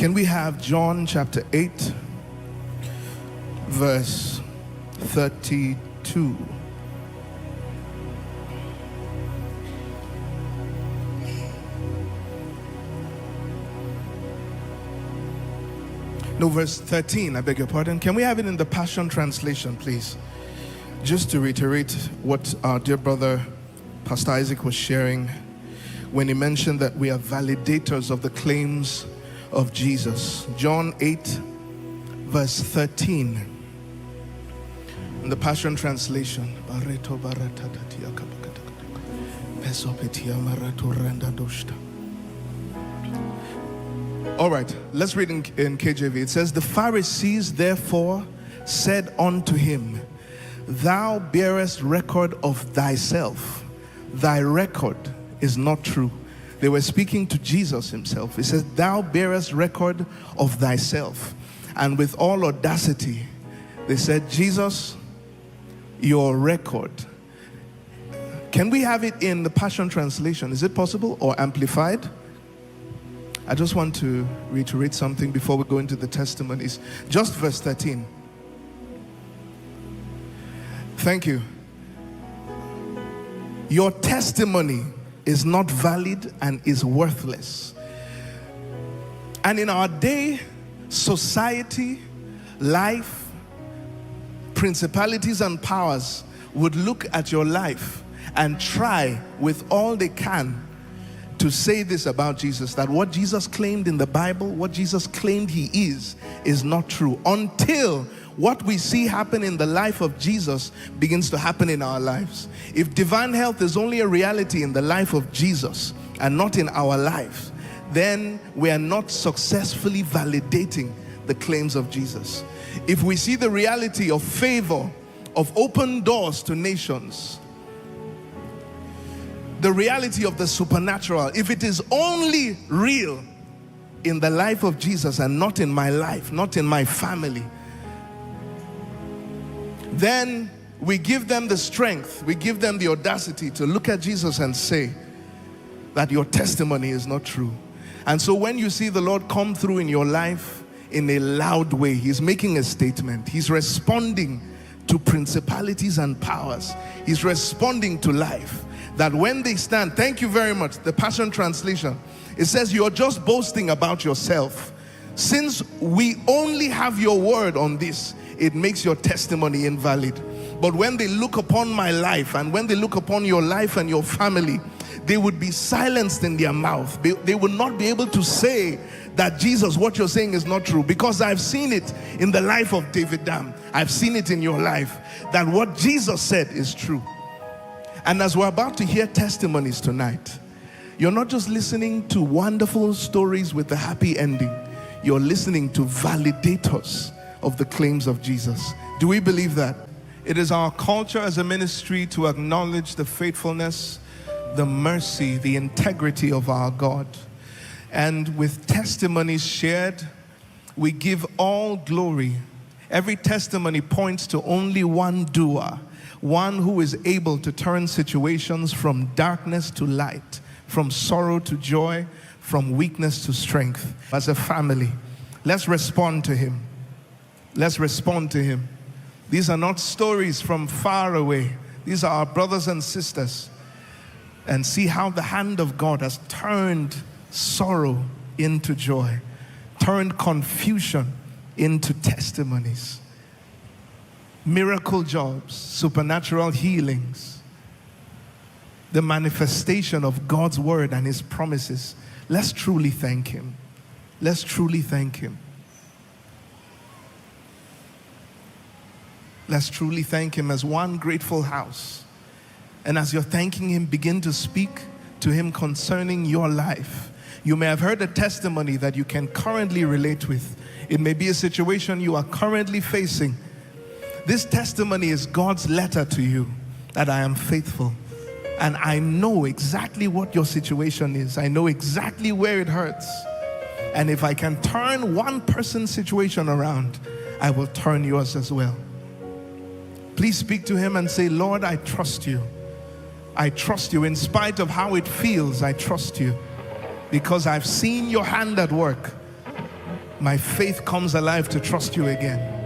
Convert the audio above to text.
Can we have John chapter 8, verse 32? No, verse 13, I beg your pardon. Can we have it in the Passion Translation, please? Just to reiterate what our dear brother, Pastor Isaac, was sharing when he mentioned that we are validators of the claims of Jesus. John 8, verse 13. In the Passion Translation. All right, let's read in KJV. It says, the Pharisees therefore said unto him, thou bearest record of thyself. Thy record is not true. They were speaking to Jesus himself. He says, thou bearest record of thyself. And with all audacity, they said, Jesus, your record. Can we have it in the Passion Translation? Is it possible? Or amplified? I just want to reiterate something before we go into the testimonies. Just verse 13. Thank you. Your testimony is not valid and is worthless. And in our day, society, life, principalities and powers would look at your life and try with all they can to say this about Jesus, that what Jesus claimed in the Bible, what Jesus claimed he is not true, until what we see happen in the life of Jesus begins to happen in our lives. If divine health is only a reality in the life of Jesus and not in our lives, then we are not successfully validating the claims of Jesus. If we see the reality of favor, of open doors to nations, the reality of the supernatural, if it is only real in the life of Jesus and not in my life, not in my family, then we give them the strength, we give them the audacity to look at Jesus and say that your testimony is not true. And so when you see the Lord come through in your life in a loud way, he's making a statement, he's responding to principalities and powers, he's responding to life, that when they stand, thank you very much, the Passion Translation, it says you're just boasting about yourself. Since we only have your word on this, it makes your testimony invalid. But when they look upon my life and when they look upon your life and your family, they would be silenced in their mouth. They would not be able to say that Jesus, what you're saying is not true, because I've seen it in the life of David Dam. I've seen it in your life, that what Jesus said is true. And as we're about to hear testimonies tonight, you're not just listening to wonderful stories with a happy ending. You're listening to validators of the claims of Jesus. Do we believe that? It is our culture as a ministry to acknowledge the faithfulness, the mercy, the integrity of our God. And with testimonies shared, we give all glory. Every testimony points to only one doer, one who is able to turn situations from darkness to light, from sorrow to joy, from weakness to strength. As a family, let's respond to him. Let's respond to him. These are not stories from far away. These are our brothers and sisters. And see how the hand of God has turned sorrow into joy, turned confusion into testimonies. Miracle jobs, supernatural healings, the manifestation of God's word and his promises. Let's truly thank him. Let's truly thank him. Let's truly thank him as one grateful house. And as you're thanking him, begin to speak to him concerning your life. You may have heard a testimony that you can currently relate with. It may be a situation you are currently facing. This testimony is God's letter to you, that I am faithful. And I know exactly what your situation is. I know exactly where it hurts. And if I can turn one person's situation around, I will turn yours as well. Please speak to him and say, Lord, I trust you. I trust you in spite of how it feels. I trust you because I've seen your hand at work. my faith comes alive to trust you again.